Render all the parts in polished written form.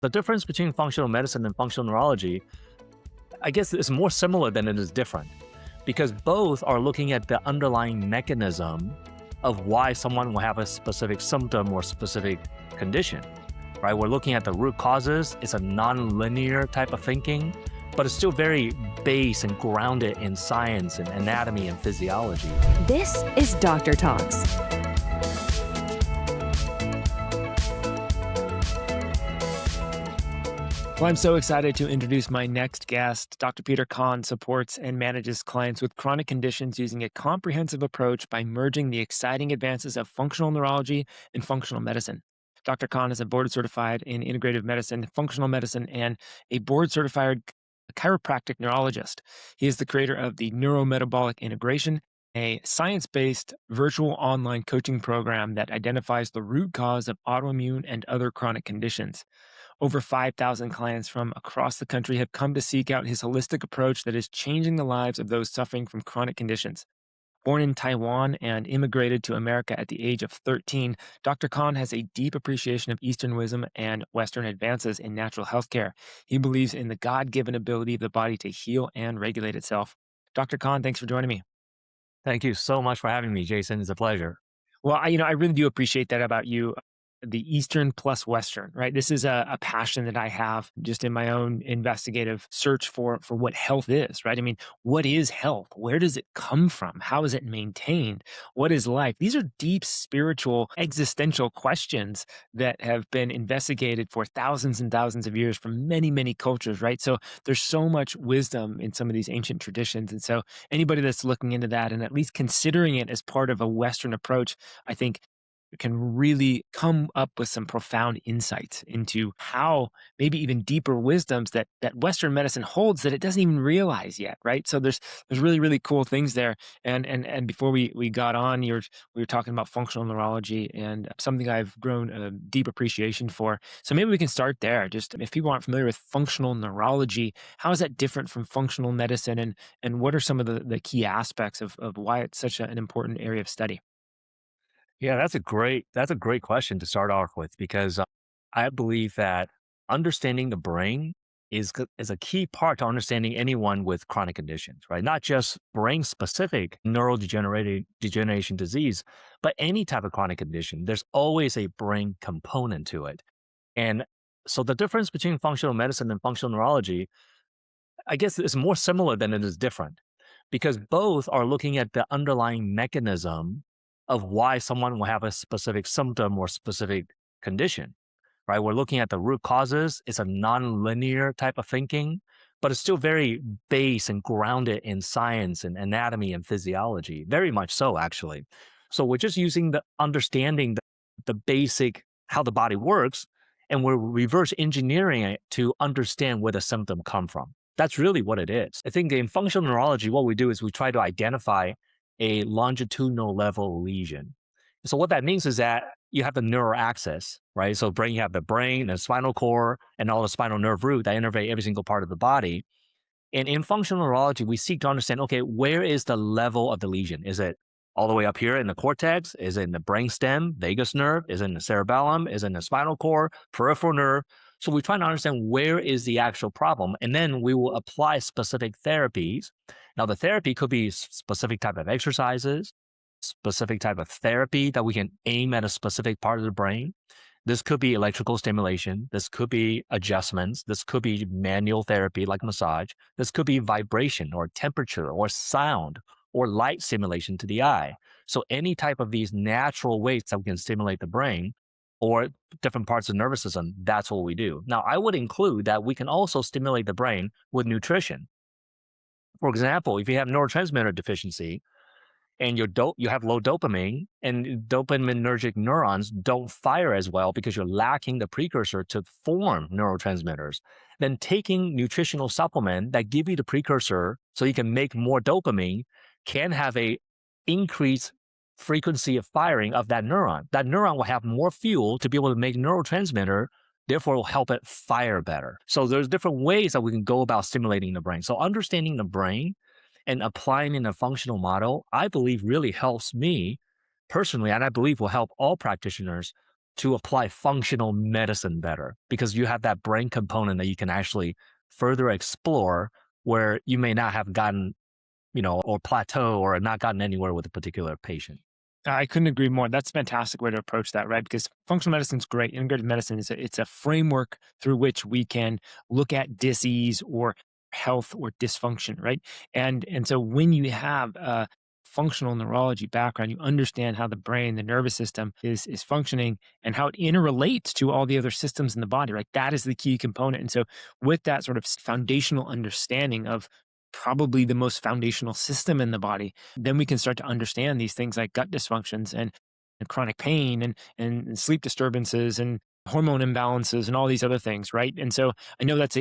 The difference between functional medicine and functional neurology, I guess, is more similar than it is different because both are looking at the underlying mechanism of why someone will have a specific symptom or specific condition, right? We're looking at the root causes. It's a non-linear type of thinking, but it's still very base and grounded in science and anatomy and physiology. This is Doctor Talks. Well, I'm so excited to introduce my next guest. Dr. Peter Kahn supports and manages clients with chronic conditions using a comprehensive approach by merging the exciting advances of functional neurology and functional medicine. Dr. Kahn is a board certified in integrative medicine, functional medicine, and a board certified chiropractic neurologist. He is the creator of the NeuroMetabolic Integration, a science-based virtual online coaching program that identifies the root cause of autoimmune and other chronic conditions. Over 5,000 clients from across the country have come to seek out his holistic approach that is changing the lives of those suffering from chronic conditions. Born in Taiwan and immigrated to America at the age of 13, Dr. Kahn has a deep appreciation of Eastern wisdom and Western advances in natural health care. He believes in the God-given ability of the body to heal and regulate itself. Dr. Kahn, thanks for joining me. Thank you so much for having me, Jason. It's a pleasure. Well, I really do appreciate that about you. The Eastern plus Western, right? This is a passion that I have just in my own investigative search for what health is, right? I mean, what is health? Where does it come from? How is it maintained? What is life? These are deep spiritual, existential questions that have been investigated for thousands and thousands of years from many, many cultures, right? So there's so much wisdom in some of these ancient traditions. And so anybody that's looking into that and at least considering it as part of a Western approach, I think can really come up with some profound insights into how maybe even deeper wisdoms that Western medicine holds that it doesn't even realize yet, right? So there's really, really cool things there. And before we got on, we were talking about functional neurology and something I've grown a deep appreciation for. So maybe we can start there. Just if people aren't familiar with functional neurology, how is that different from functional medicine, and what are some of the key aspects of why it's such an important area of study? Yeah, that's a great question to start off with because I believe that understanding the brain is a key part to understanding anyone with chronic conditions, right? Not just brain specific neurodegenerative degeneration disease, but any type of chronic condition. There's always a brain component to it. And so the difference between functional medicine and functional neurology, I guess, is more similar than it is different because both are looking at the underlying mechanism of why someone will have a specific symptom or specific condition, right? We're looking at the root causes. It's a non-linear type of thinking, but it's still very base and grounded in science and anatomy and physiology, very much so, actually. So we're just using the understanding the basic how the body works, and we're reverse engineering it to understand where the symptom come from. That's really what it is. I think in functional neurology, what we do is we try to identify a longitudinal level lesion. So what that means is that you have the neural axis, right? So brain, you have the brain and spinal cord and all the spinal nerve root that innervate every single part of the body. And in functional neurology, we seek to understand, okay, where is the level of the lesion? Is it all the way up here in the cortex? Is it in the brain stem, vagus nerve? Is it in the cerebellum? Is it in the spinal cord, peripheral nerve? So we try to understand where is the actual problem, and then we will apply specific therapies. Now, the therapy could be specific type of exercises, specific type of therapy that we can aim at a specific part of the brain. This could be electrical stimulation. This could be adjustments. This could be manual therapy like massage. This could be vibration or temperature or sound or light stimulation to the eye. So any type of these natural ways that we can stimulate the brain or different parts of the nervous system, that's what we do. Now, I would include that we can also stimulate the brain with nutrition. For example, if you have neurotransmitter deficiency, and you have low dopamine and dopaminergic neurons don't fire as well because you're lacking the precursor to form neurotransmitters, then taking nutritional supplement that give you the precursor so you can make more dopamine can have a increased frequency of firing of that neuron. That neuron will have more fuel to be able to make neurotransmitter, therefore it will help it fire better. So there's different ways that we can go about stimulating the brain. So understanding the brain and applying in a functional model, I believe really helps me personally, and I believe will help all practitioners to apply functional medicine better because you have that brain component that you can actually further explore where you may not have gotten, or plateau or not gotten anywhere with a particular patient. I couldn't agree more. That's a fantastic way to approach that, right? Because functional medicine is great. Integrative medicine it's a framework through which we can look at disease or health or dysfunction, right? And so when you have a functional neurology background, you understand how the brain, the nervous system is functioning and how it interrelates to all the other systems in the body, right? That is the key component. And so with that sort of foundational understanding of probably the most foundational system in the body, then we can start to understand these things like gut dysfunctions and chronic pain and sleep disturbances and hormone imbalances and all these other things, right? And so I know that's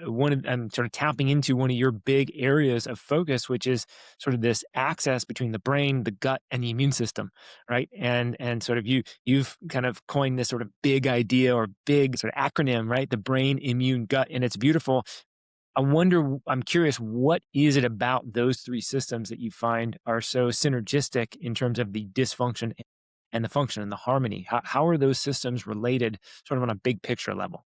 one of, I'm sort of tapping into one of your big areas of focus, which is sort of this access between the brain, the gut, and the immune system, right? And sort of you've kind of coined this sort of big idea or big sort of acronym, right? The brain, immune, gut, and it's beautiful. I'm curious, what is it about those three systems that you find are so synergistic in terms of the dysfunction and the function and the harmony? How are those systems related sort of on a big picture level?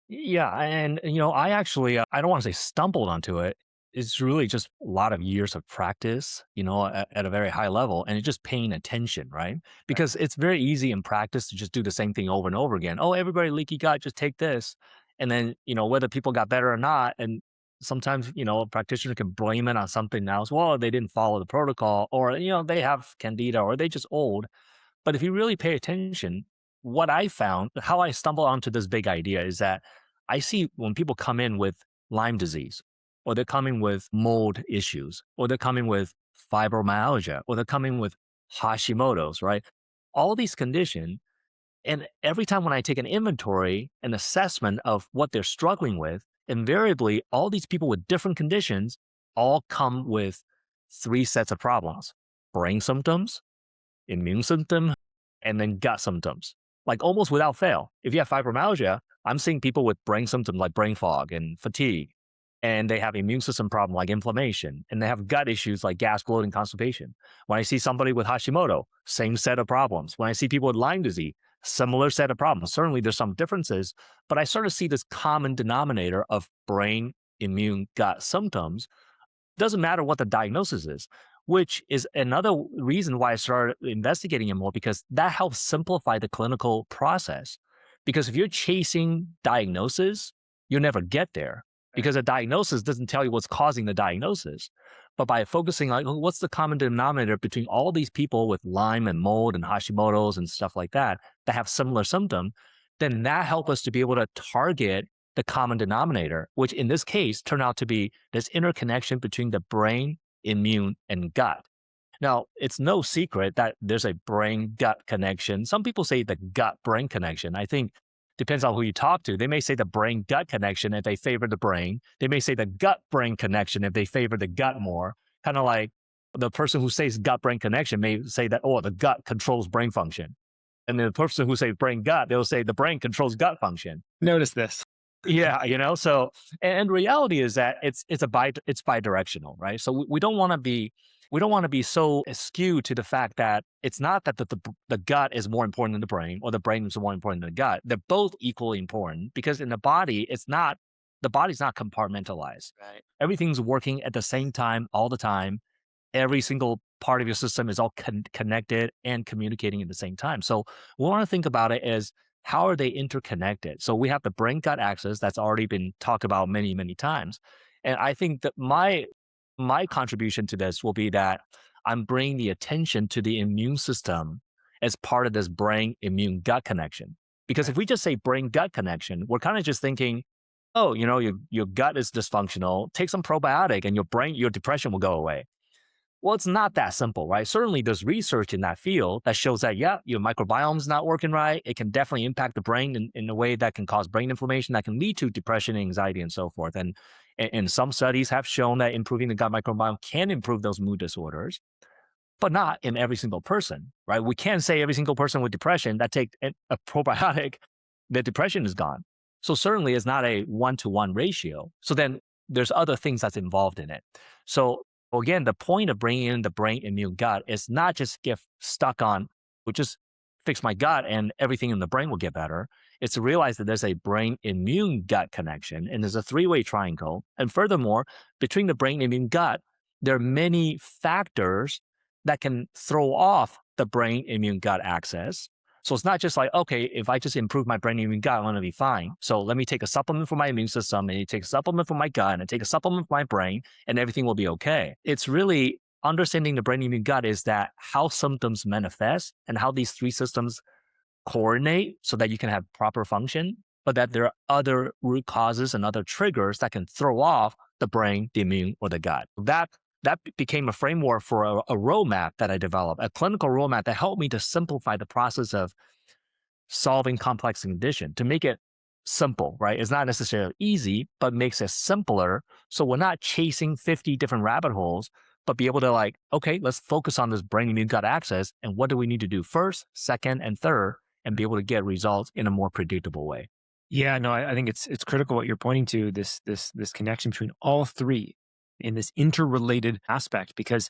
Yeah, and I actually I don't want to say stumbled onto it. It's really just a lot of years of practice, at a very high level, and it's just paying attention, right? Because it's very easy in practice to just do the same thing over and over again. Oh, everybody leaky gut, just take this, and then whether people got better or not, and sometimes a practitioner can blame it on something else. Well, they didn't follow the protocol, or they have candida, or they just old. But if you really pay attention, what I found, how I stumbled onto this big idea is that I see when people come in with Lyme disease, or they're coming with mold issues, or they're coming with fibromyalgia, or they're coming with Hashimoto's, right? All these conditions. And every time when I take an inventory, an assessment of what they're struggling with, invariably, all these people with different conditions all come with three sets of problems: brain symptoms, immune symptom, and then gut symptoms, like almost without fail. If you have fibromyalgia, I'm seeing people with brain symptoms like brain fog and fatigue, and they have immune system problem like inflammation, and they have gut issues like gas, bloating, constipation. When I see somebody with Hashimoto, same set of problems. When I see people with Lyme disease, similar set of problems. Certainly there's some differences, but I sort of see this common denominator of brain, immune, gut symptoms. Doesn't matter what the diagnosis is, which is another reason why I started investigating it more because that helps simplify the clinical process. Because if you're chasing diagnosis, you'll never get there because a diagnosis doesn't tell you what's causing the diagnosis. But by focusing on what's the common denominator between all these people with Lyme and mold and Hashimoto's and stuff like that have similar symptom, then that helps us to be able to target the common denominator, which in this case turned out to be this interconnection between the brain, immune, and gut. Now, it's no secret that there's a brain gut connection. Some people say the gut brain connection. I think depends on who you talk to. They may say the brain gut connection if they favor the brain. They may say the gut brain connection if they favor the gut more. Kind of like the person who says gut brain connection may say that, oh, the gut controls brain function. And the person who says brain gut, they'll say the brain controls gut function. Notice this. Yeah, so and reality is that it's bidirectional, right? So we don't want to be so skewed to the fact that it's not that the gut is more important than the brain or the brain is more important than the gut. They're both equally important because in the body, the body's not compartmentalized. Right. Everything's working at the same time all the time. Every single part of your system is all connected and communicating at the same time. So we want to think about it as how are they interconnected? So we have the brain gut axis that's already been talked about many, many times. And I think that my contribution to this will be that I'm bringing the attention to the immune system as part of this brain immune gut connection. Because if we just say brain gut connection, we're kind of just thinking, oh, your gut is dysfunctional, take some probiotic and your depression will go away. Well, it's not that simple, right? Certainly there's research in that field that shows that, yeah, your microbiome's not working right. It can definitely impact the brain in a way that can cause brain inflammation that can lead to depression, anxiety, and so forth. And some studies have shown that improving the gut microbiome can improve those mood disorders, but not in every single person, right? We can't say every single person with depression that take a probiotic, the depression is gone. So certainly it's not a one-to-one ratio. So then there's other things that's involved in it. So again, the point of bringing in the brain immune gut is not just get stuck on, which is fix my gut and everything in the brain will get better. It's to realize that there's a brain immune gut connection and there's a three-way triangle. And furthermore, between the brain immune gut, there are many factors that can throw off the brain immune gut axis. So it's not just like, okay, if I just improve my brain immune gut, I'm going to be fine. So let me take a supplement for my immune system and you take a supplement for my gut and I take a supplement for my brain and everything will be okay. It's really understanding the brain immune gut is that how symptoms manifest and how these three systems coordinate so that you can have proper function, but that there are other root causes and other triggers that can throw off the brain, the immune, or the gut. That became a framework for a roadmap that I developed, a clinical roadmap that helped me to simplify the process of solving complex condition to make it simple, right? It's not necessarily easy, but makes it simpler. So we're not chasing 50 different rabbit holes, but be able to like, okay, let's focus on this brain immune gut axis. And what do we need to do first, second, and third, and be able to get results in a more predictable way. Yeah, no, I think it's critical what you're pointing to, this connection between all three in this interrelated aspect, because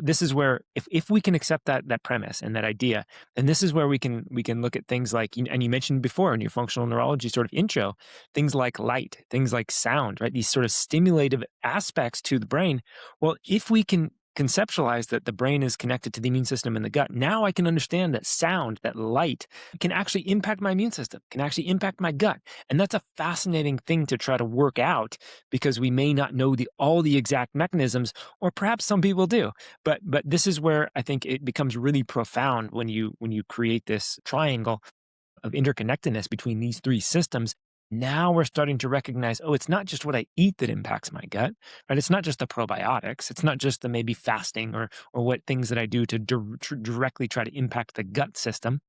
this is where if we can accept that premise and that idea, then this is where we can look at things like, and you mentioned before in your functional neurology sort of intro, things like light, things like sound, right? These sort of stimulative aspects to the brain. Well, if we can conceptualize that the brain is connected to the immune system in the gut, now I can understand that sound, that light can actually impact my immune system, can actually impact my gut. And that's a fascinating thing to try to work out, because we may not know all the exact mechanisms, or perhaps some people do. But this is where I think it becomes really profound when you create this triangle of interconnectedness between these three systems. Now we're starting to recognize, oh, it's not just what I eat that impacts my gut, right? It's not just the probiotics. It's not just the maybe fasting or what things that I do to directly try to impact the gut system,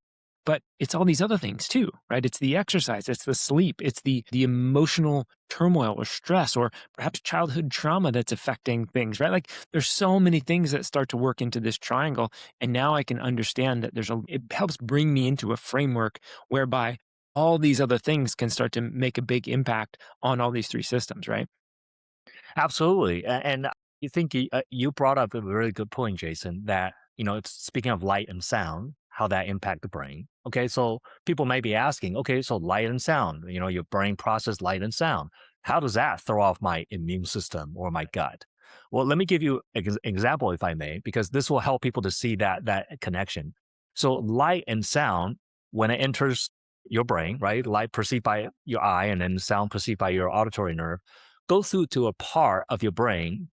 but it's all these other things too, right? It's the exercise, it's the sleep, it's the emotional turmoil or stress, or perhaps childhood trauma that's affecting things, right? Like there's so many things that start to work into this triangle. And now I can understand that it helps bring me into a framework whereby all these other things can start to make a big impact on all these three systems, right? Absolutely. And you think you brought up a really good point, Jason, that, it's speaking of light and sound, how that impact the brain. Okay. So people may be asking, okay, so light and sound, your brain process light and sound. How does that throw off my immune system or my gut? Well, let me give you an example, if I may, because this will help people to see that connection. So light and sound, when it enters your brain, right? Light perceived by your eye and then sound perceived by your auditory nerve, go through to a part of your brain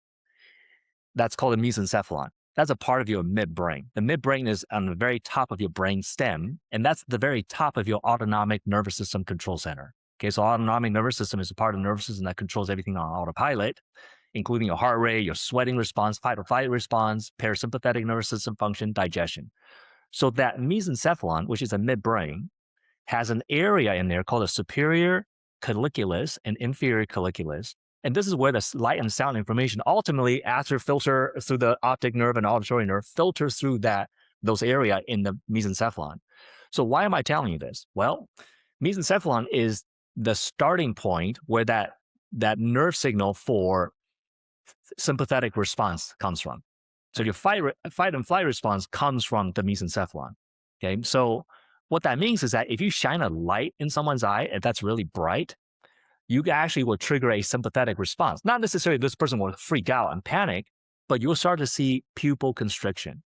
that's called a mesencephalon. That's a part of your midbrain. The midbrain is on the very top of your brain stem, and that's the very top of your autonomic nervous system control center. Okay, so autonomic nervous system is a part of the nervous system that controls everything on autopilot, including your heart rate, your sweating response, fight or flight response, parasympathetic nervous system function, digestion. So that mesencephalon, which is a midbrain, has an area in there called a superior colliculus and inferior colliculus. And this is where the light and sound information ultimately, after filter through the optic nerve and auditory nerve, filters through those area in the mesencephalon. So why am I telling you this? Well, mesencephalon is the starting point where that nerve signal for sympathetic response comes from. So your fight and flight response comes from the mesencephalon. Okay, so what that means is that if you shine a light in someone's eye, if that's really bright, you actually will trigger a sympathetic response. Not necessarily this person will freak out and panic, but you'll start to see pupil constriction.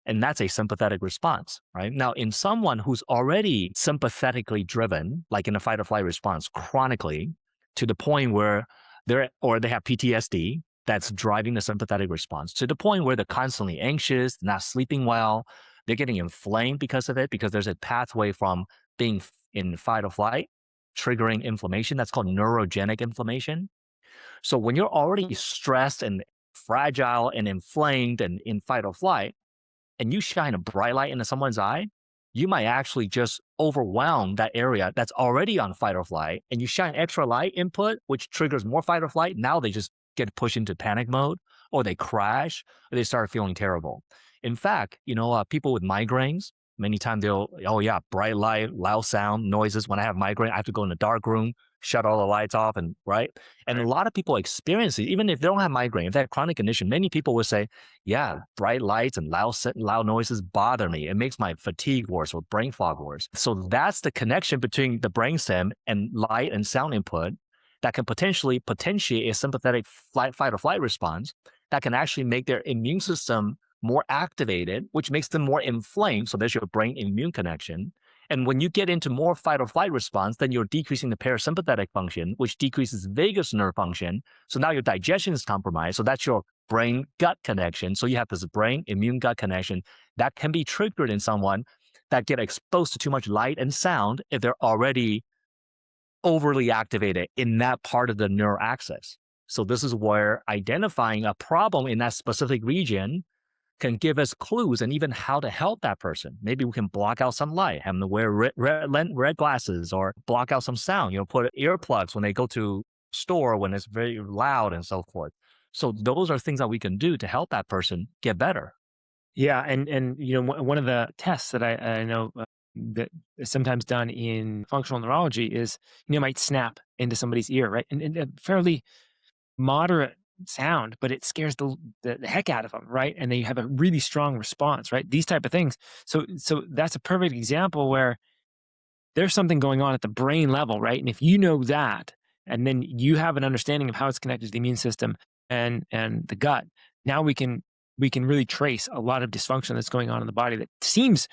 And that's a sympathetic response, right? Now, in someone who's already sympathetically driven, like in a fight or flight response chronically, to the point where they have PTSD that's driving the sympathetic response, to the point where they're constantly anxious, not sleeping well, they're getting inflamed because of it, because there's a pathway from being in fight or flight, triggering inflammation. That's called neurogenic inflammation. So when you're already stressed and fragile and inflamed and in fight or flight, and you shine a bright light into someone's eye, you might actually just overwhelm that area that's already on fight or flight, and you shine extra light input, which triggers more fight or flight. Now they just get pushed into panic mode, or they crash, or they start feeling terrible. In fact, people with migraines, many times oh yeah, bright light, loud sound, noises. When I have migraine, I have to go in a dark room, shut all the lights off and right. And a Right. lot of people experience it, even if they don't have migraine, if they have chronic condition, many people will say, yeah, bright lights and loud noises bother me. It makes my fatigue worse or brain fog worse. So that's the connection between the brainstem and light and sound input that can potentially potentiate a sympathetic fight or flight response that can actually make their immune system more activated, which makes them more inflamed. So there's your brain immune connection. And when you get into more fight or flight response, then you're decreasing the parasympathetic function, which decreases vagus nerve function. So now your digestion is compromised. So that's your brain gut connection. So you have this brain immune gut connection that can be triggered in someone that get exposed to too much light and sound if they're already overly activated in that part of the neural axis. So this is where identifying a problem in that specific region can give us clues and even how to help that person. Maybe we can block out some light, have them wear red glasses or block out some sound, put earplugs when they go to store when it's very loud and so forth. So those are things that we can do to help that person get better. Yeah, and one of the tests that I know that is sometimes done in functional neurology is might snap into somebody's ear, right, and a fairly moderate sound, but it scares the heck out of them, right, and they have a really strong response, right, these type of things. So that's a perfect example where there's something going on at the brain level, right, and if you know that, and then you have an understanding of how it's connected to the immune system and the gut, now we can really trace a lot of dysfunction that's going on in the body that seems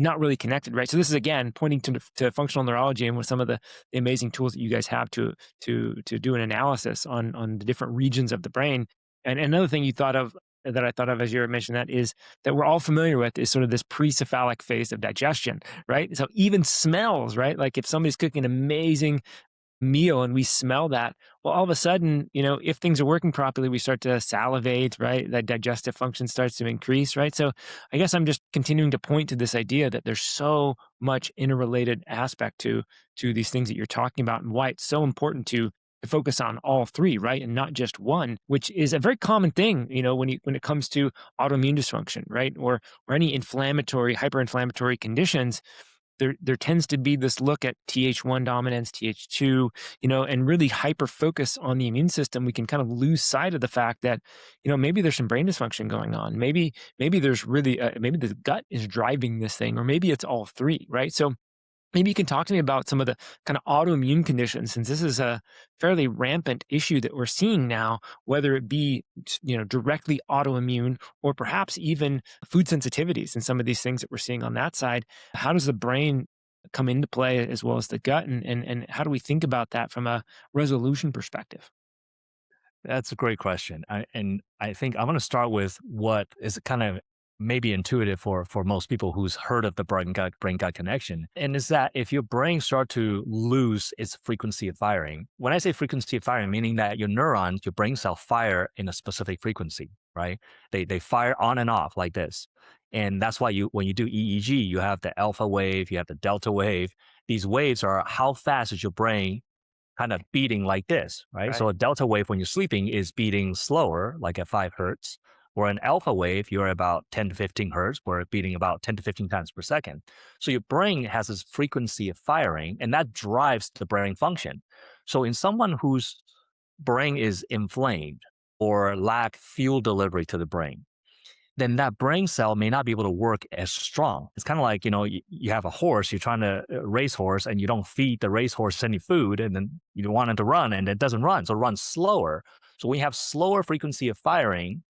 not really connected, right? So this is again pointing to functional neurology and with some of the amazing tools that you guys have to do an analysis on the different regions of the brain. And another thing you thought of that I thought of as you were mentioning that is that we're all familiar with is sort of this pre-cephalic phase of digestion, right? So even smells, right? Like if somebody's cooking an amazing meal and we smell that, well, all of a sudden, if things are working properly, we start to salivate, right? That digestive function starts to increase, right? So I guess I'm just continuing to point to this idea that there's so much interrelated aspect to these things that you're talking about and why it's so important to focus on all three, right? And not just one, which is a very common thing, when it comes to autoimmune dysfunction, right? Or any inflammatory, hyperinflammatory conditions. There tends to be this look at Th1 dominance, Th2, and really hyper focus on the immune system. We can kind of lose sight of the fact that, maybe there's some brain dysfunction going on. Maybe there's really, maybe the gut is driving this thing, or maybe it's all three, right? So maybe you can talk to me about some of the kind of autoimmune conditions, since this is a fairly rampant issue that we're seeing now, whether it be, directly autoimmune or perhaps even food sensitivities and some of these things that we're seeing on that side. How does the brain come into play as well as the gut? And how do we think about that from a resolution perspective? That's a great question. And I think I'm going to start with what is kind of maybe intuitive for most people who's heard of the brain gut connection. And is that if your brain start to lose its frequency of firing, when I say frequency of firing, meaning that your neurons, your brain cell fire in a specific frequency, right? They fire on and off like this. And that's why when you do EEG, you have the alpha wave, you have the delta wave. These waves are how fast is your brain kind of beating like this, right? Right. So a delta wave when you're sleeping is beating slower, like at 5 hertz, or an alpha wave, you're about 10 to 15 hertz, where it's beating about 10 to 15 times per second. So your brain has this frequency of firing, and that drives the brain function. So in someone whose brain is inflamed or lack fuel delivery to the brain, then that brain cell may not be able to work as strong. It's kind of like, you have a horse, you're trying to race horse and you don't feed the racehorse any food and then you want it to run and it doesn't run. So it runs slower. So when you have slower frequency of firing,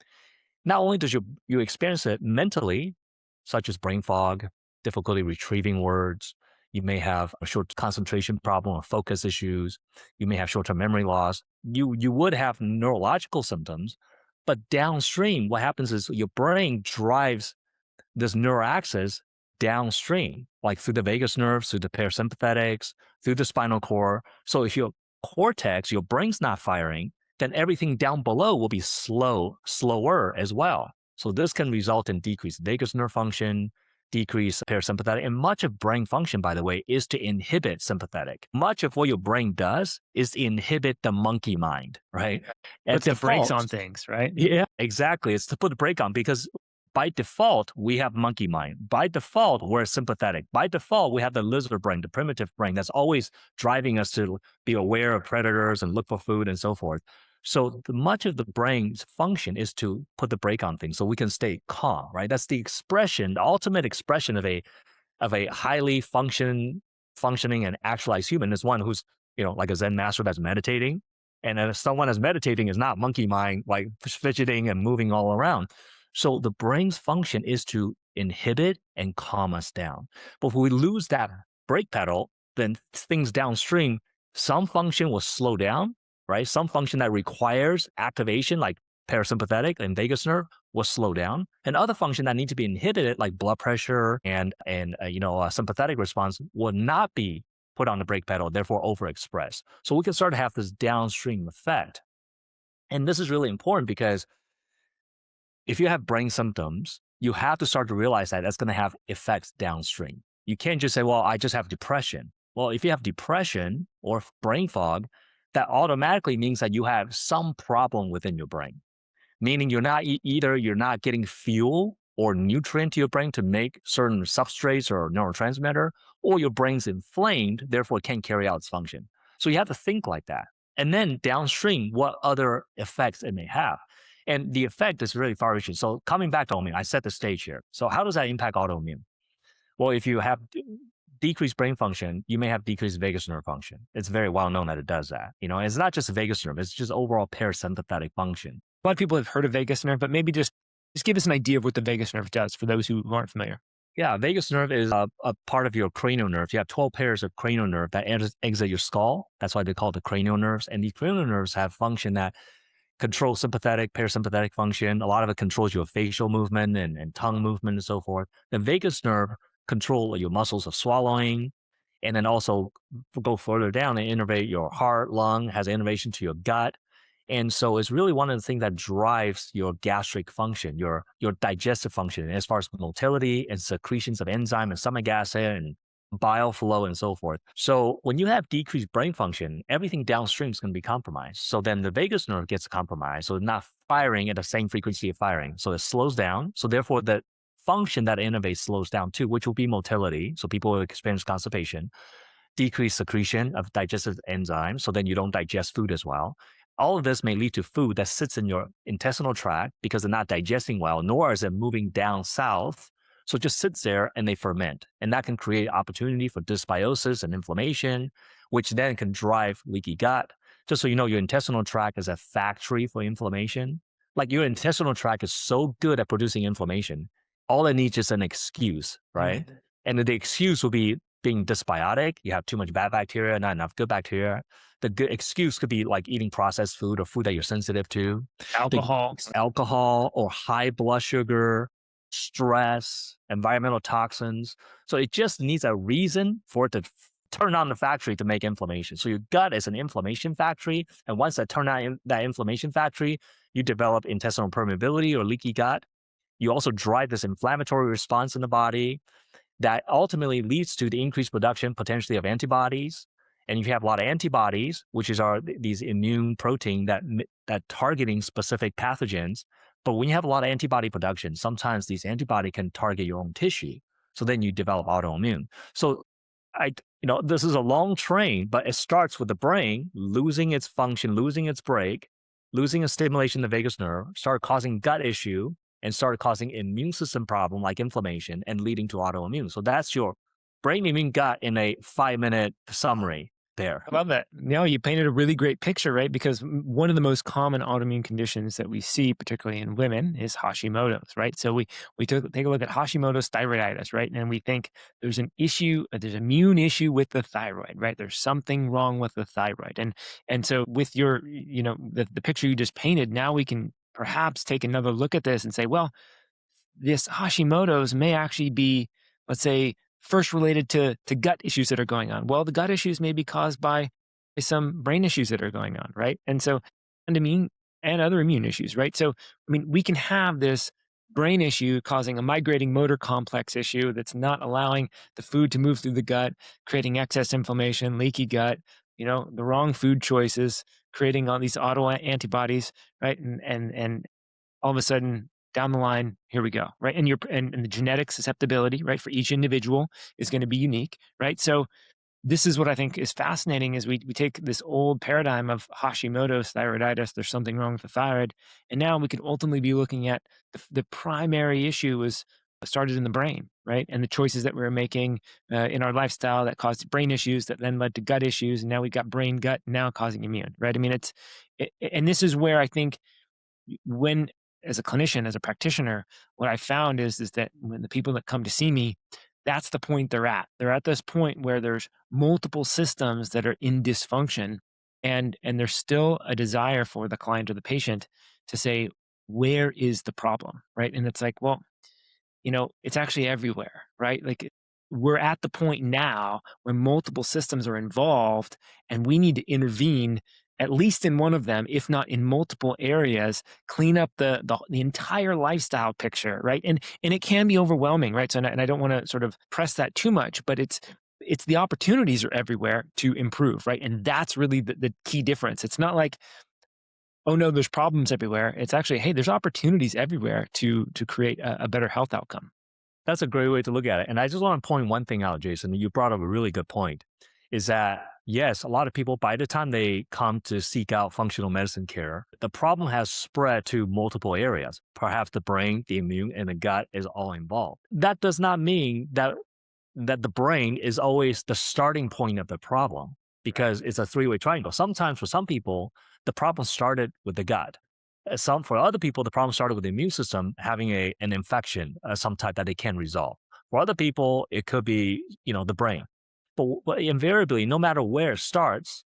not only does you experience it mentally, such as brain fog, difficulty retrieving words, you may have a short concentration problem or focus issues, you may have short-term memory loss, you would have neurological symptoms. But downstream, what happens is your brain drives this neural axis downstream, like through the vagus nerve, through the parasympathetics, through the spinal cord. So if your cortex, your brain's not firing, then everything down below will be slower as well. So this can result in decreased vagus nerve function, decreased parasympathetic, and much of brain function, by the way, is to inhibit sympathetic. Much of what your brain does is inhibit the monkey mind, right? At Puts the brakes default, on things, right? yeah, exactly. It's to put a brake on because by default, we have monkey mind. By default, we're sympathetic. By default, we have the lizard brain, the primitive brain that's always driving us to be aware of predators and look for food and so forth. So much of the brain's function is to put the brake on things so we can stay calm, right? That's the expression, the ultimate expression of a highly functioning and actualized human is one who's, like a Zen master that's meditating. And then someone that's meditating is not monkey mind, like fidgeting and moving all around. So the brain's function is to inhibit and calm us down. But if we lose that brake pedal, then things downstream, some function will slow down, right? Some function that requires activation, like parasympathetic and vagus nerve, will slow down, and other function that need to be inhibited, like blood pressure and a sympathetic response, will not be put on the brake pedal, therefore overexpress. So we can start to have this downstream effect, and this is really important because if you have brain symptoms, you have to start to realize that that's going to have effects downstream. You can't just say, "Well, I just have depression." Well, if you have depression or brain fog, that automatically means that you have some problem within your brain, meaning you're not either you're not getting fuel or nutrient to your brain to make certain substrates or neurotransmitter, or your brain's inflamed, therefore it can't carry out its function. So you have to think like that. And then downstream, what other effects it may have. And the effect is really far reaching. So coming back to autoimmune, I set the stage here. So how does that impact autoimmune? Well, if you have decreased brain function, you may have decreased vagus nerve function. It's very well known that it does that. It's not just vagus nerve, it's just overall parasympathetic function. A lot of people have heard of vagus nerve, but maybe just give us an idea of what the vagus nerve does for those who aren't familiar. Yeah, vagus nerve is a part of your cranial nerve. You have 12 pairs of cranial nerve that exit your skull. That's why they call it the cranial nerves. And these cranial nerves have function that control sympathetic, parasympathetic function. A lot of it controls your facial movement and tongue movement and so forth. The vagus nerve control your muscles of swallowing, and then also go further down and innervate your heart, lung, has innervation to your gut. And so it's really one of the things that drives your gastric function, your digestive function, as far as motility and secretions of enzyme and stomach acid and bile flow and so forth. So when you have decreased brain function, everything downstream is going to be compromised. So then the vagus nerve gets compromised. So it's not firing at the same frequency of firing. So it slows down. So therefore the function that innervates slows down too, which will be motility. So people will experience constipation, decreased secretion of digestive enzymes. So then you don't digest food as well. All of this may lead to food that sits in your intestinal tract because they're not digesting well, nor is it moving down south. So it just sits there and they ferment. And that can create opportunity for dysbiosis and inflammation, which then can drive leaky gut. Just so you know, your intestinal tract is a factory for inflammation. Like your intestinal tract is so good at producing inflammation. All it needs is an excuse, right? Mhm. And the excuse will be being dysbiotic. You have too much bad bacteria, not enough good bacteria. The good excuse could be like eating processed food or food that you're sensitive to. The Alcohol. alcohol or high blood sugar, stress, environmental toxins. So it just needs a reason for it to turn on the factory to make inflammation. So your gut is an inflammation factory. And once that turn on that inflammation factory, you develop intestinal permeability or leaky gut. You also drive this inflammatory response in the body that ultimately leads to the increased production potentially of antibodies. And if you have a lot of antibodies, which is these immune protein that targeting specific pathogens, but when you have a lot of antibody production, sometimes these antibody can target your own tissue. So then you develop autoimmune. So this is a long train, but it starts with the brain losing its function, losing its brake, losing a stimulation of the vagus nerve, start causing gut issue, and start causing immune system problem like inflammation and leading to autoimmune. So that's your brain, immune, gut in a 5-minute summary there. I love that. No, you painted a really great picture, right? Because one of the most common autoimmune conditions that we see, particularly in women, is Hashimoto's, right? So we take a look at Hashimoto's thyroiditis, right? And we think there's an issue, there's an immune issue with the thyroid, right? There's something wrong with the thyroid. And so with your, the picture you just painted, now we can perhaps take another look at this and say, well, this Hashimoto's may actually be, let's say, first related to gut issues that are going on. Well, the gut issues may be caused by some brain issues that are going on, right? And so, and immune and other immune issues, right? So, I mean, we can have this brain issue causing a migrating motor complex issue that's not allowing the food to move through the gut, creating excess inflammation, leaky gut, the wrong food choices, creating all these auto antibodies, right? And all of a sudden, down the line, here we go, right? And the genetic susceptibility, right, for each individual is going to be unique, right? So this is what I think is fascinating is we take this old paradigm of Hashimoto's thyroiditis, there's something wrong with the thyroid, and now we could ultimately be looking at the primary issue was started in the brain, right? And the choices that we were making in our lifestyle that caused brain issues that then led to gut issues, and now we've got brain gut now causing immune, right? I mean, and this is where I think when as a clinician, as a practitioner, what I found is that when the people that come to see me, that's the point they're at. They're at this point where there's multiple systems that are in dysfunction, and there's still a desire for the client or the patient to say, where is the problem? Right. And it's like, well, it's actually everywhere, right? Like we're at the point now where multiple systems are involved and we need to intervene at least in one of them, if not in multiple areas, clean up the entire lifestyle picture, right? And it can be overwhelming, right? So, and I don't want to sort of press that too much, but it's the opportunities are everywhere to improve, right? And that's really the key difference. It's not like, oh no, there's problems everywhere. It's actually, hey, there's opportunities everywhere to create a better health outcome. That's a great way to look at it. And I just want to point one thing out, Jason. You brought up a really good point is that, yes, a lot of people, by the time they come to seek out functional medicine care, the problem has spread to multiple areas. Perhaps the brain, the immune, and the gut is all involved. That does not mean that the brain is always the starting point of the problem because it's a three-way triangle. Sometimes for some people, the problem started with the gut. For other people, the problem started with the immune system having an infection, some type that they can resolve. For other people, it could be the brain. But invariably, no matter where it starts,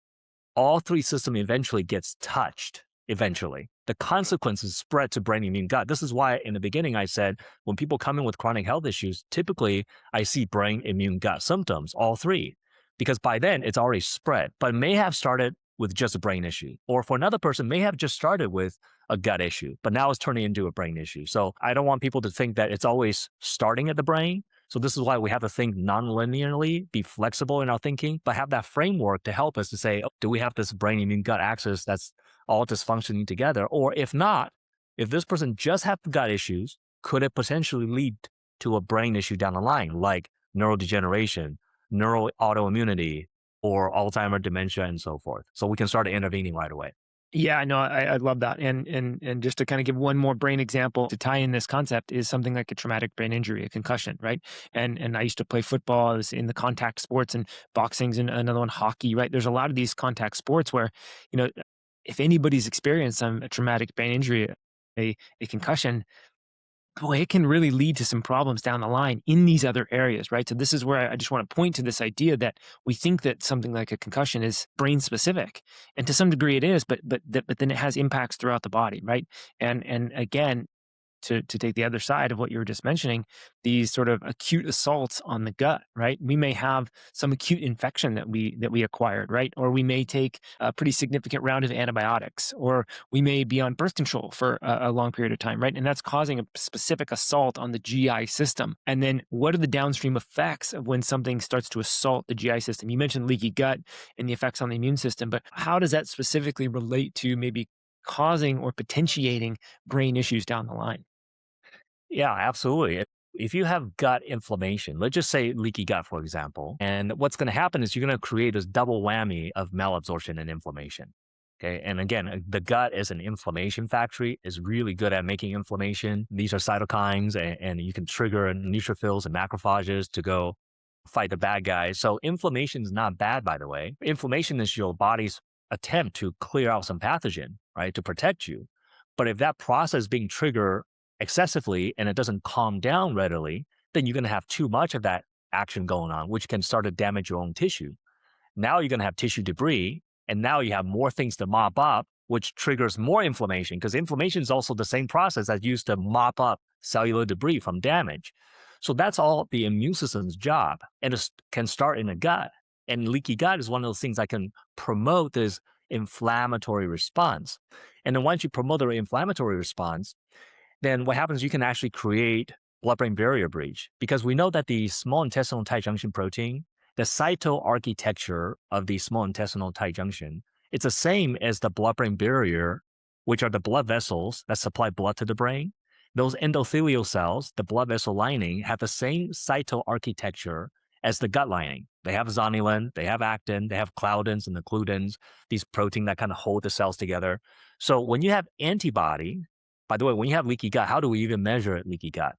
all three systems eventually gets touched. Eventually, the consequences spread to brain, immune, gut. This is why in the beginning I said when people come in with chronic health issues, typically I see brain, immune, gut symptoms, all three, because by then it's already spread. But it may have started with just a brain issue, or for another person may have just started with a gut issue, but now it's turning into a brain issue. So I don't want people to think that it's always starting at the brain. So this is why we have to think non-linearly, be flexible in our thinking, but have that framework to help us to say, oh, do we have this brain, immune, gut axis that's all dysfunctioning together? Or if not, if this person just have gut issues, could it potentially lead to a brain issue down the line, like neurodegeneration, autoimmunity, or Alzheimer, dementia, and so forth? So we can start intervening right away. Yeah, no, I love that. And just to kind of give one more brain example to tie in this concept is something like a traumatic brain injury, a concussion, right? And I used to play football. I was in the contact sports, and boxing's and another one, hockey, right? There's a lot of these contact sports where, if anybody's experienced a traumatic brain injury, a concussion, boy, it can really lead to some problems down the line in these other areas, right? So this is where I just want to point to this idea that we think that something like a concussion is brain specific, and to some degree it is, but then it has impacts throughout the body, right? And again, to take the other side of what you were just mentioning, these sort of acute assaults on the gut, right? We may have some acute infection that we acquired, right? Or we may take a pretty significant round of antibiotics, or we may be on birth control for a long period of time, right? And that's causing a specific assault on the GI system. And then what are the downstream effects of when something starts to assault the GI system? You mentioned leaky gut and the effects on the immune system, but how does that specifically relate to maybe causing or potentiating brain issues down the line? Yeah, absolutely. If you have gut inflammation, let's just say leaky gut, for example, and what's going to happen is you're going to create this double whammy of malabsorption and inflammation. Okay. And again, the gut is an inflammation factory, is really good at making inflammation. These are cytokines, and you can trigger neutrophils and macrophages to go fight the bad guys. So inflammation is not bad, by the way. Inflammation is your body's attempt to clear out some pathogen, right, to protect you. But if that process is being triggered excessively and it doesn't calm down readily, then you're going to have too much of that action going on, which can start to damage your own tissue. Now you're going to have tissue debris, and now you have more things to mop up, which triggers more inflammation, because inflammation is also the same process that's used to mop up cellular debris from damage. So that's all the immune system's job, and it can start in the gut. And leaky gut is one of those things that can promote this inflammatory response. And then once you promote the inflammatory response, then what happens, you can actually create blood-brain barrier breach, because we know that the small intestinal tight junction protein, the cytoarchitecture of the small intestinal tight junction, it's the same as the blood-brain barrier, which are the blood vessels that supply blood to the brain. those endothelial cells, the blood vessel lining, have the same cytoarchitecture as the gut lining. They have zonulin, they have actin, they have claudins and occludins, these protein that kind of hold the cells together. So when you have antibody, by the way, when you have leaky gut, how do we even measure leaky gut?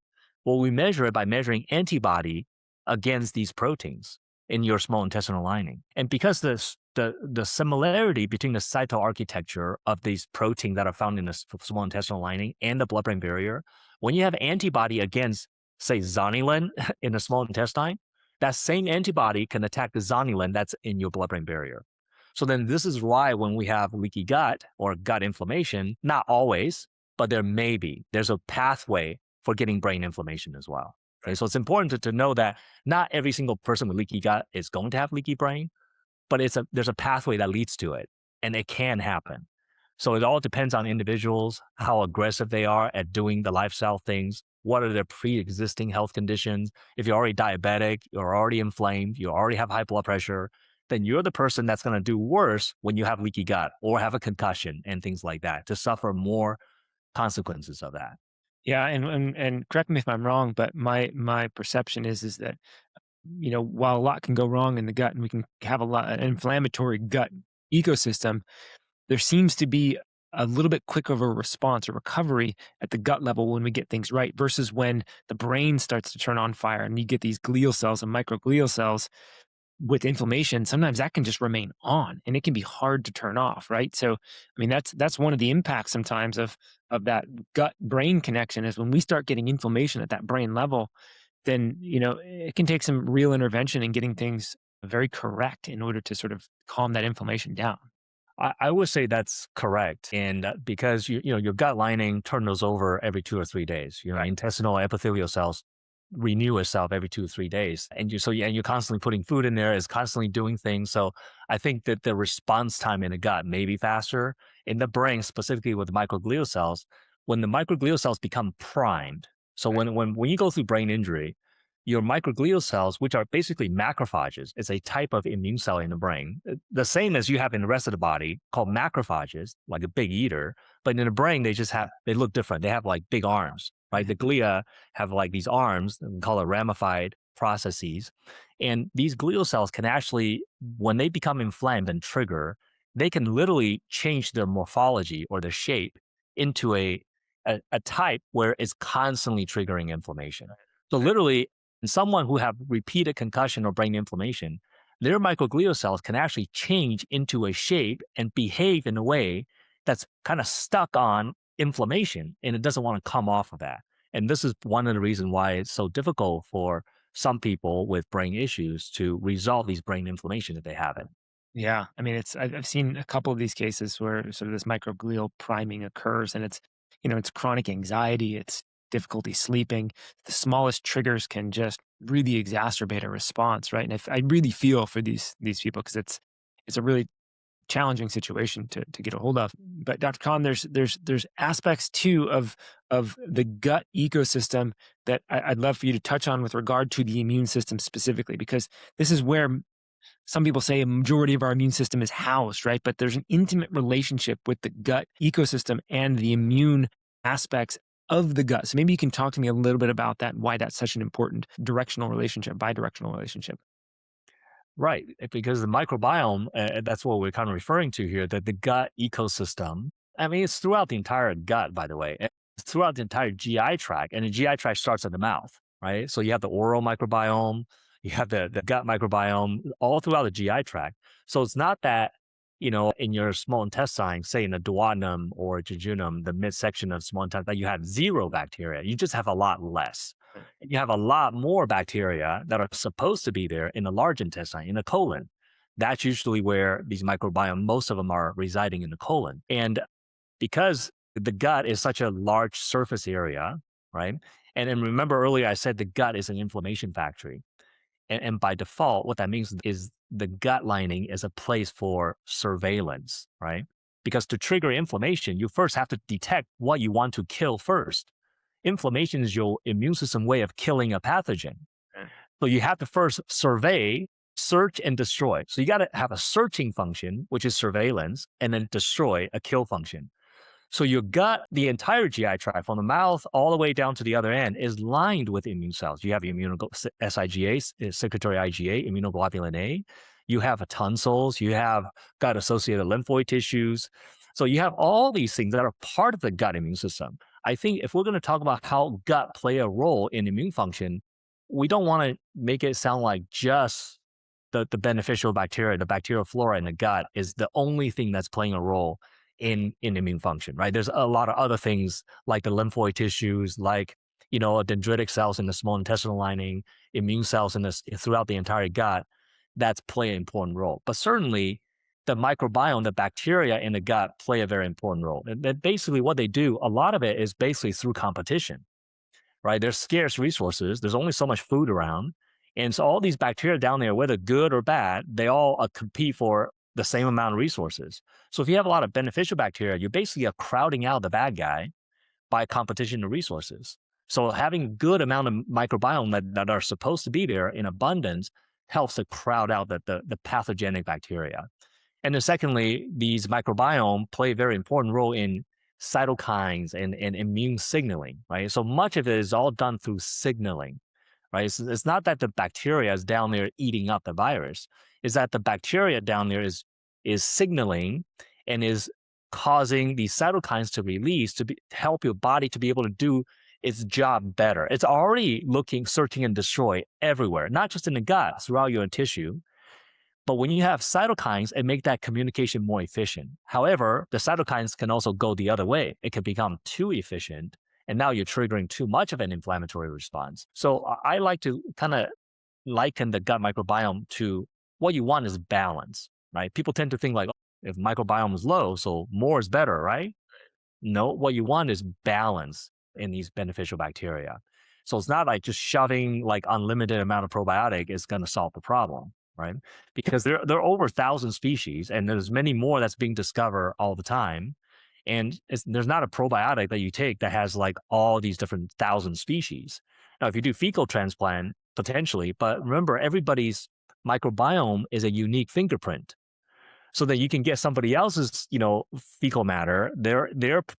Well, we measure it by measuring antibody against these proteins in your small intestinal lining. And because the similarity between the cytoarchitecture of these proteins that are found in the small intestinal lining and the blood-brain barrier, when you have antibody against, say, zonulin in the small intestine, that same antibody can attack the zonulin that's in your blood-brain barrier. So then this is why when we have leaky gut or gut inflammation, not always, but there's a pathway for getting brain inflammation as well. Okay, so it's important to know that not every single person with leaky gut is going to have leaky brain, but there's a pathway that leads to it, and it can happen. So it all depends on individuals, how aggressive they are at doing the lifestyle things, what are their pre-existing health conditions. If you're already diabetic, you're already inflamed, you already have high blood pressure, then you're the person that's going to do worse when you have leaky gut or have a concussion and things like that, to suffer more consequences of that. Yeah, and correct me if I'm wrong, but my perception is that, while a lot can go wrong in the gut and we can have an inflammatory gut ecosystem, there seems to be a little bit quicker of a response or recovery at the gut level when we get things right versus when the brain starts to turn on fire and you get these glial cells and microglial cells with inflammation. Sometimes that can just remain on and it can be hard to turn off, right? So, I mean, that's one of the impacts sometimes of that gut brain connection is when we start getting inflammation at that brain level, then, it can take some real intervention in getting things very correct in order to sort of calm that inflammation down. I would say that's correct. And because your gut lining turns over every 2 or 3 days. Your Right. intestinal epithelial cells renew itself every 2 or 3 days. And you're constantly putting food in there, is constantly doing things. So I think that the response time in the gut may be faster. In the brain, specifically with microglial cells, when the microglial cells become primed. So when you go through brain injury, your microglial cells, which are basically macrophages, is a type of immune cell in the brain, the same as you have in the rest of the body, called macrophages, like a big eater. But in the brain, they look different. They have like big arms, right? The glia have like these arms, and we call it ramified processes. And these glial cells can actually, when they become inflamed and trigger, they can literally change their morphology or their shape into a type where it's constantly triggering inflammation. So literally, in someone who have repeated concussion or brain inflammation, their microglial cells can actually change into a shape and behave in a way that's kind of stuck on inflammation and it doesn't want to come off of that. And this is one of the reasons why it's so difficult for some people with brain issues to resolve these brain inflammation if they have it. Yeah, I mean, I've seen a couple of these cases where sort of this microglial priming occurs, and it's chronic anxiety, it's difficulty sleeping. The smallest triggers can just really exacerbate a response, right? And I really feel for these people because it's a really challenging situation to get a hold of. But Dr. Khan, there's aspects too of the gut ecosystem that I'd love for you to touch on with regard to the immune system specifically, because this is where some people say a majority of our immune system is housed, right? But there's an intimate relationship with the gut ecosystem and the immune aspects of the gut. So maybe you can talk to me a little bit about that and why that's such an important bidirectional relationship. Right, because the microbiome, that's what we're kind of referring to here, that the gut ecosystem, I mean, it's throughout the entire gut, by the way. It's throughout the entire GI tract, and the GI tract starts at the mouth, right? So you have the oral microbiome, you have the gut microbiome, all throughout the GI tract. So it's not that, in your small intestine, say in the duodenum or jejunum, the midsection of small intestine, that you have zero bacteria. You just have a lot less. And you have a lot more bacteria that are supposed to be there in the large intestine, in the colon. That's usually where these microbiome, most of them are residing in the colon. And because the gut is such a large surface area, right? And remember earlier I said the gut is an inflammation factory. And by default, what that means is the gut lining is a place for surveillance, right? Because to trigger inflammation, you first have to detect what you want to kill first. Inflammation is your immune system way of killing a pathogen. Okay. So you have to first survey, search, and destroy. So you got to have a searching function, which is surveillance, and then destroy, a kill function. So your gut, the entire GI tract, from the mouth all the way down to the other end, is lined with immune cells. You have SIGA, secretory IgA, immunoglobulin A. You have tonsils. You have gut-associated lymphoid tissues. So you have all these things that are part of the gut immune system. I think if we're going to talk about how gut play a role in immune function, we don't want to make it sound like just the beneficial bacteria, the bacterial flora in the gut is the only thing that's playing a role in immune function, right? There's a lot of other things like the lymphoid tissues, like dendritic cells in the small intestinal lining, immune cells in this throughout the entire gut that's play an important role. But certainly the microbiome, the bacteria in the gut play a very important role. And basically what they do, a lot of it is basically through competition, right? There's scarce resources. There's only so much food around. And so all these bacteria down there, whether good or bad, they all compete for the same amount of resources. So if you have a lot of beneficial bacteria, you basically are crowding out the bad guy by competition of resources. So having good amount of microbiome that are supposed to be there in abundance helps to crowd out the pathogenic bacteria. And then secondly, these microbiome play a very important role in cytokines and immune signaling, right? So much of it is all done through signaling, right? It's not that the bacteria is down there eating up the virus. It's that the bacteria down there is signaling and is causing these cytokines to release to help your body to be able to do its job better. It's already looking, searching, and destroy everywhere, not just in the gut, throughout your tissue. But when you have cytokines, it make that communication more efficient. However, the cytokines can also go the other way. It can become too efficient, and now you're triggering too much of an inflammatory response. So I like to kind of liken the gut microbiome to what you want is balance, right? People tend to think like, oh, if microbiome is low, so more is better, right? No, what you want is balance in these beneficial bacteria. So it's not like just shoving like unlimited amount of probiotic is going to solve the problem, right? Because there are over 1,000 species, and there's many more that's being discovered all the time. And there's not a probiotic that you take that has like all these different 1,000 species. Now, if you do fecal transplant, potentially, but remember, everybody's microbiome is a unique fingerprint, so that you can get somebody else's, fecal matter, their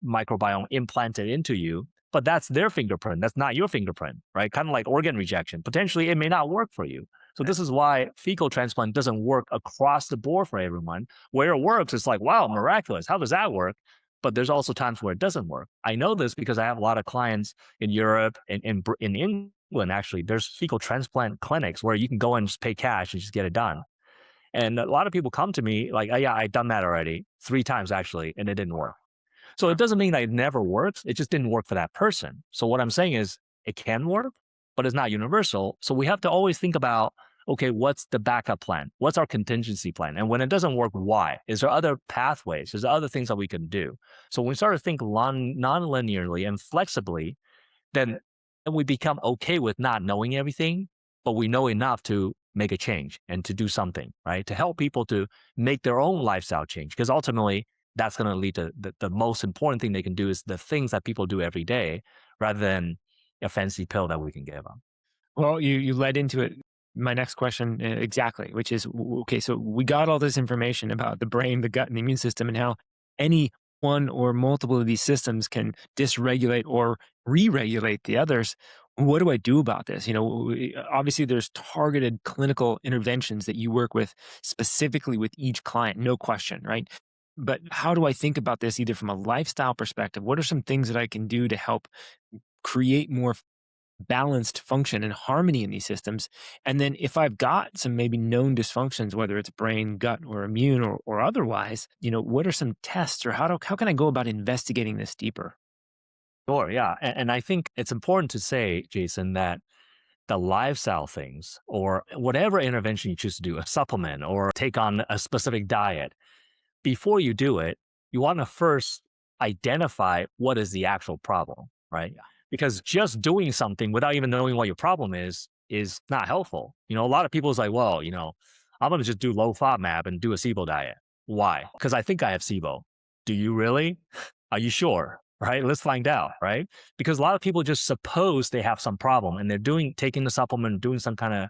microbiome implanted into you, but that's their fingerprint. That's not your fingerprint, right? Kind of like organ rejection. Potentially, it may not work for you. So this is why fecal transplant doesn't work across the board for everyone. Where it works, it's like, wow, miraculous. How does that work? But there's also times where it doesn't work. I know this because I have a lot of clients in Europe and in England, actually. There's fecal transplant clinics where you can go and just pay cash and just get it done. And a lot of people come to me like, oh, yeah, I've done that already 3 times actually, and it didn't work. So it doesn't mean that it never works. It just didn't work for that person. So what I'm saying is it can work, but it's not universal. So we have to always think about, okay, what's the backup plan? What's our contingency plan? And when it doesn't work, why? Is there other pathways? Is there other things that we can do? So when we start to think non-linearly and flexibly, then we become okay with not knowing everything, but we know enough to make a change and to do something, right? To help people to make their own lifestyle change. Because ultimately, that's going to lead to the most important thing they can do is the things that people do every day rather than a fancy pill that we can give them. Well, you led into it. My next question exactly, which is okay. So we got all this information about the brain, the gut, and the immune system, and how any one or multiple of these systems can dysregulate or re-regulate the others. What do I do about this? Obviously there's targeted clinical interventions that you work with specifically with each client, no question, right? But how do I think about this either from a lifestyle perspective? What are some things that I can do to help create more balanced function and harmony in these systems? And then if I've got some maybe known dysfunctions, whether it's brain, gut, or immune or otherwise, what are some tests or how can I go about investigating this deeper? Sure, yeah. And I think it's important to say, Jason, that the lifestyle things or whatever intervention you choose to do, a supplement or take on a specific diet, before you do it, you want to first identify what is the actual problem, right? Yeah. Because just doing something without even knowing what your problem is not helpful. A lot of people is like, well, I'm going to just do low FODMAP and do a SIBO diet. Why? Because I think I have SIBO. Do you really? Are you sure? Right? Let's find out, right? Because a lot of people just suppose they have some problem and they're taking the supplement, doing some kind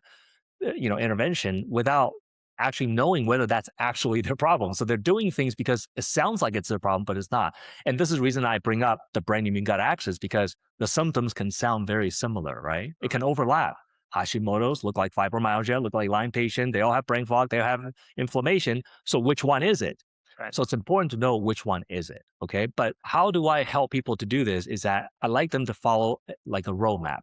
of intervention without actually knowing whether that's actually their problem. So they're doing things because it sounds like it's their problem, but it's not. And this is the reason I bring up the brain immune gut axis, because the symptoms can sound very similar, right? It can overlap. Hashimoto's look like fibromyalgia, look like Lyme patient. They all have brain fog. They all have inflammation. So which one is it? Right. So it's important to know which one is it. Okay. But how do I help people to do this is that I like them to follow like a roadmap.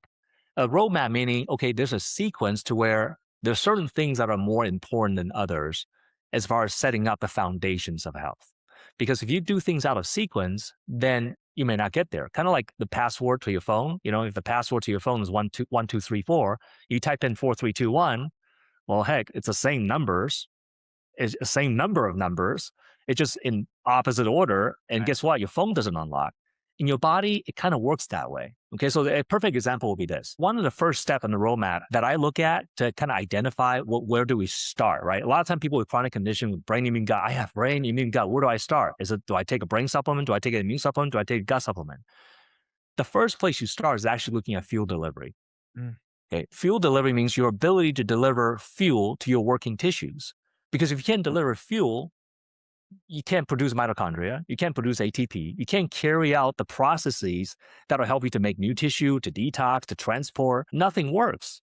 A roadmap meaning, okay, there's a sequence to where there's certain things that are more important than others as far as setting up the foundations of health. Because if you do things out of sequence, then you may not get there. Kind of like the password to your phone. If the password to your phone is 1 2 1 2 3 4, you type in 4 3 2 1. Well, heck, it's the same numbers. It's the same number of numbers. It's just in opposite order. And Right. guess what? Your phone doesn't unlock. In your body, it kind of works that way. Okay, so a perfect example will be this. One of the first steps on the roadmap that I look at to kind of identify where do we start, right? A lot of time people with chronic condition with brain immune gut, I have brain immune gut. Where do I start? Do I take a brain supplement? Do I take an immune supplement? Do I take a gut supplement? The first place you start is actually looking at fuel delivery. Mm. Okay, fuel delivery means your ability to deliver fuel to your working tissues. Because if you can't deliver fuel, you can't produce mitochondria, you can't produce ATP, you can't carry out the processes that'll help you to make new tissue, to detox, to transport. Nothing works.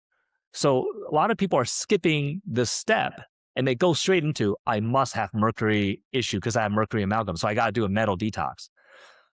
So a lot of people are skipping this step and they go straight into, I must have mercury issue because I have mercury amalgam. So I got to do a metal detox.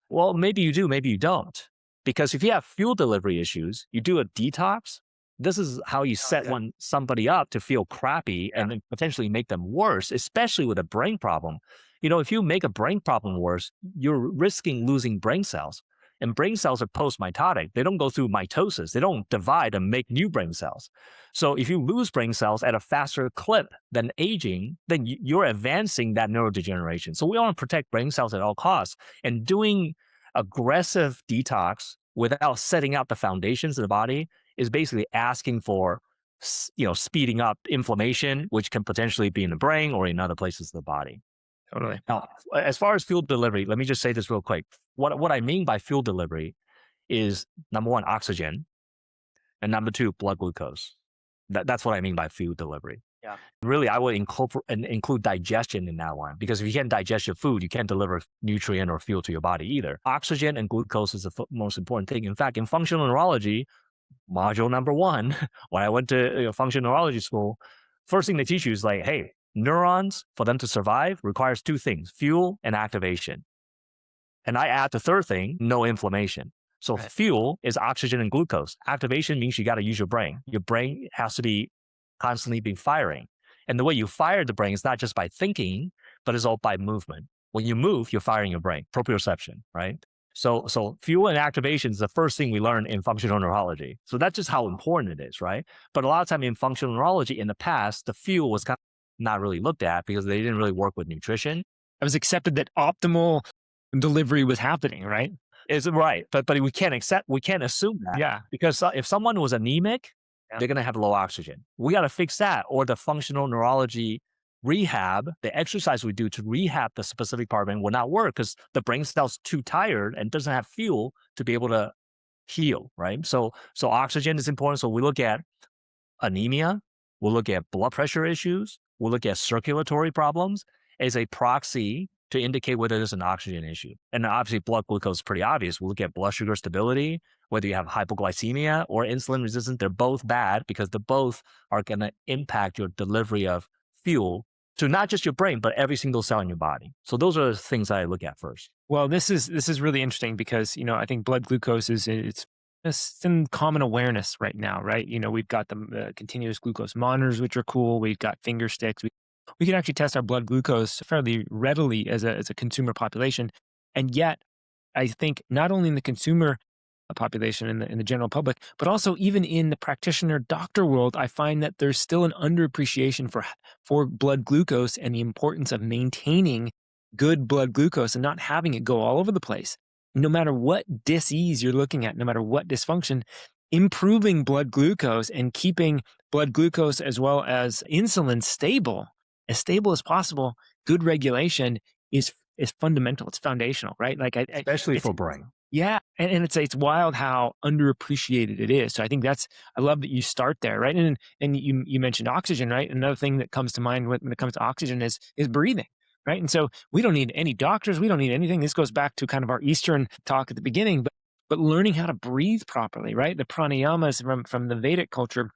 Well, maybe you do, maybe you don't. Because if you have fuel delivery issues, you do a detox. This is how you set somebody up to feel crappy and then potentially make them worse, especially with a brain problem. If you make a brain problem worse, you're risking losing brain cells. And brain cells are post-mitotic. They don't go through mitosis. They don't divide and make new brain cells. So if you lose brain cells at a faster clip than aging, then you're advancing that neurodegeneration. So we want to protect brain cells at all costs. And doing aggressive detox without setting out the foundations of the body is basically asking for, speeding up inflammation, which can potentially be in the brain or in other places of the body. Totally. Now, as far as fuel delivery, let me just say this real quick. What I mean by fuel delivery is number one, oxygen, and number two, blood glucose. That's what I mean by fuel delivery. Yeah. Really, I would include digestion in that one, because if you can't digest your food, you can't deliver nutrient or fuel to your body either. Oxygen and glucose is the most important thing. In fact, in functional neurology, module number 1, when I went to functional neurology school, first thing they teach you is like, hey, neurons, for them to survive, requires 2 things, fuel and activation. And I add the third thing, no inflammation. So Right. Fuel is oxygen and glucose. Activation means you got to use your brain. Your brain has to be constantly be firing. And the way you fire the brain is not just by thinking, but it's all by movement. When you move, you're firing your brain, proprioception, right? So fuel and activation is the first thing we learn in functional neurology. So that's just how important it is, right? But a lot of time in functional neurology in the past, the fuel was kind of not really looked at because they didn't really work with nutrition. It was accepted that optimal delivery was happening, right? Is right, but we can't assume that. Yeah. Because if someone was anemic, Yeah. they're going to have low oxygen. We got to fix that, or the functional neurology rehab, the exercise we do to rehab the specific part of brain will not work because the brain cell's too tired and doesn't have fuel to be able to heal, right? So oxygen is important. So we look at anemia, we'll look at blood pressure issues, we'll look at circulatory problems as a proxy to indicate whether there's an oxygen issue. And obviously blood glucose is pretty obvious. We'll look at blood sugar stability, whether you have hypoglycemia or insulin resistance. They're both bad because they both are going to impact your delivery of fuel to not just your brain, but every single cell in your body. So those are the things that I look at first. Well, this is really interesting because, I think blood glucose it's in common awareness right now, right? We've got the continuous glucose monitors, which are cool. We've got finger sticks. We can actually test our blood glucose fairly readily as a consumer population. And yet, I think not only in the consumer population, in the general public, but also even in the practitioner doctor world, I find that there's still an underappreciation for blood glucose and the importance of maintaining good blood glucose and not having it go all over the place. No matter what dis-ease you're looking at, no matter what dysfunction, improving blood glucose and keeping blood glucose as well as insulin stable as possible, good regulation is is fundamental. It's foundational, right? Like especially it's for brain. yeah, and it's wild how underappreciated it is. So I think I love that you start there, right? And you mentioned oxygen, right? Another thing that comes to mind when it comes to oxygen is breathing, right? And so we don't need any doctors, we don't need anything. This goes back to kind of our Eastern talk at the beginning, but learning how to breathe properly, right? The pranayamas from the Vedic culture,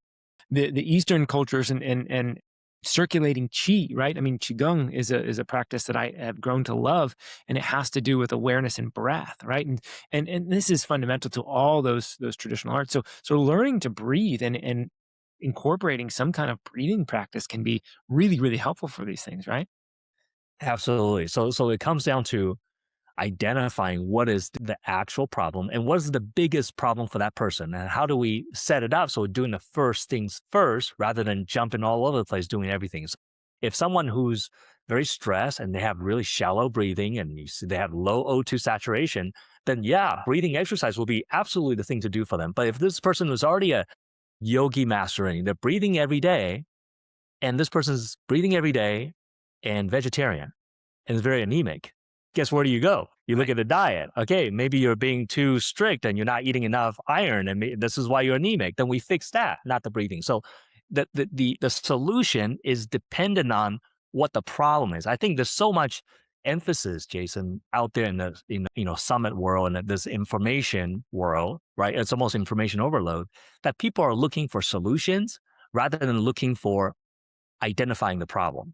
the Eastern cultures, and circulating chi, right? I mean, qigong is a practice that I have grown to love, and it has to do with awareness and breath, right? And this is fundamental to all those traditional arts. So learning to breathe and incorporating some kind of breathing practice can be really, really helpful for these things, right? Absolutely. So it comes down to identifying what is the actual problem and what is the biggest problem for that person, and how do we set it up so we're doing the first things first rather than jumping all over the place doing everything. So if someone who's very stressed and they have really shallow breathing and you see they have low O2 saturation, then yeah, breathing exercise will be absolutely the thing to do for them. But if this person was already a yogi master and they're breathing every day, and this person's breathing every day and vegetarian and is very anemic, guess where do you go? You look at the diet. Okay, maybe you're being too strict and you're not eating enough iron, and this is why you're anemic. Then we fix that, not the breathing. So the solution is dependent on what the problem is. I think there's so much emphasis, Jason, out there in the summit world and this information world, right? It's almost information overload, that people are looking for solutions rather than looking for identifying the problem.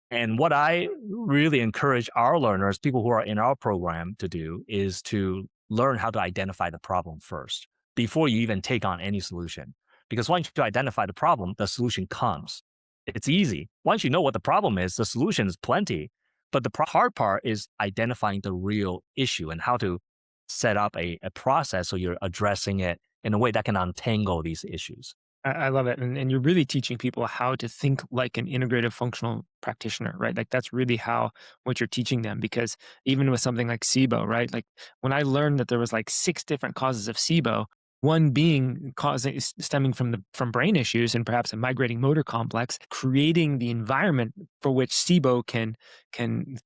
And what I really encourage our learners, people who are in our program, to do is to learn how to identify the problem first before you even take on any solution. Because once you identify the problem, the solution comes. It's easy. Once you know what the problem is, the solution is plenty. But the hard part is identifying the real issue and how to set up a process so you're addressing it in a way that can untangle these issues. I love it. And you're really teaching people how to think like an integrative functional practitioner, right? Like that's really what you're teaching them, because even with something like SIBO, right? Like when I learned that there was like 6 different causes of SIBO, one being stemming from brain issues and perhaps a migrating motor complex, creating the environment for which SIBO can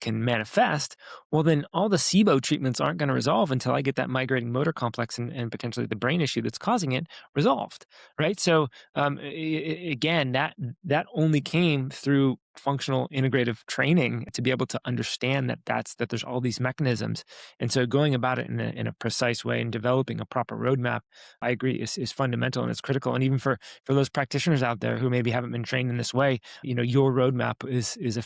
manifest. Well, then all the SIBO treatments aren't going to resolve until I get that migrating motor complex and potentially the brain issue that's causing it resolved, right? So again, that only came through functional integrative training to be able to understand that there's all these mechanisms. And so going about it in a precise way and developing a proper roadmap, I agree, is fundamental and it's critical. And even for those practitioners out there who maybe haven't been trained in this way, your roadmap is a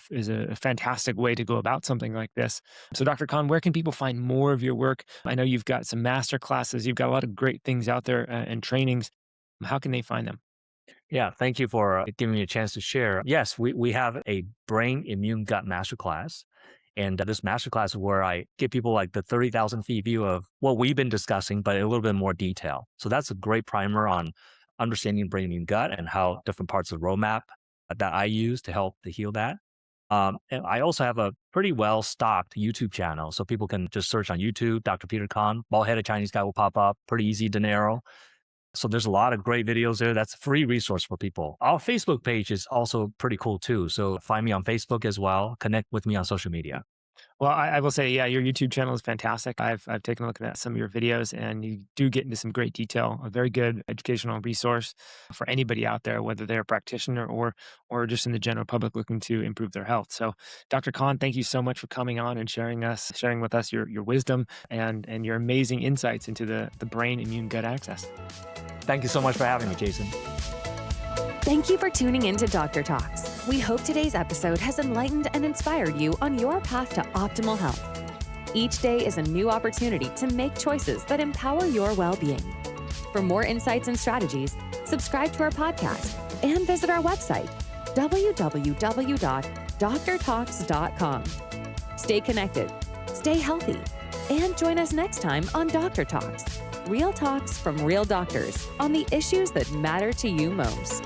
fantastic way to go about something like this. So Dr. Khan, where can people find more of your work? I know you've got some master classes, you've got a lot of great things out there and trainings. How can they find them? Yeah, thank you for giving me a chance to share. Yes, we have a brain immune gut masterclass. And this masterclass is where I give people like the 30,000 feet view of what we've been discussing, but in a little bit more detail. So that's a great primer on understanding brain immune gut and how different parts of the roadmap that I use to help to heal that. And I also have a pretty well stocked YouTube channel. So people can just search on YouTube, Dr. Peter Khan, bald-headed Chinese guy will pop up, pretty easy to narrow. So there's a lot of great videos there. That's a free resource for people. Our Facebook page is also pretty cool too. So find me on Facebook as well. Connect with me on social media. Well, I will say, yeah, your YouTube channel is fantastic. I've taken a look at some of your videos, and you do get into some great detail. A very good educational resource for anybody out there, whether they're a practitioner or just in the general public looking to improve their health. So, Dr. Khan, thank you so much for coming on and sharing with us your wisdom and your amazing insights into the brain immune gut axis. Thank you so much for having me, Jason. Thank you for tuning in to Doctor Talks. We hope today's episode has enlightened and inspired you on your path to optimal health. Each day is a new opportunity to make choices that empower your well-being. For more insights and strategies, subscribe to our podcast and visit our website, www.drtalks.com. Stay connected, stay healthy, and join us next time on Doctor Talks. Real talks from real doctors on the issues that matter to you most.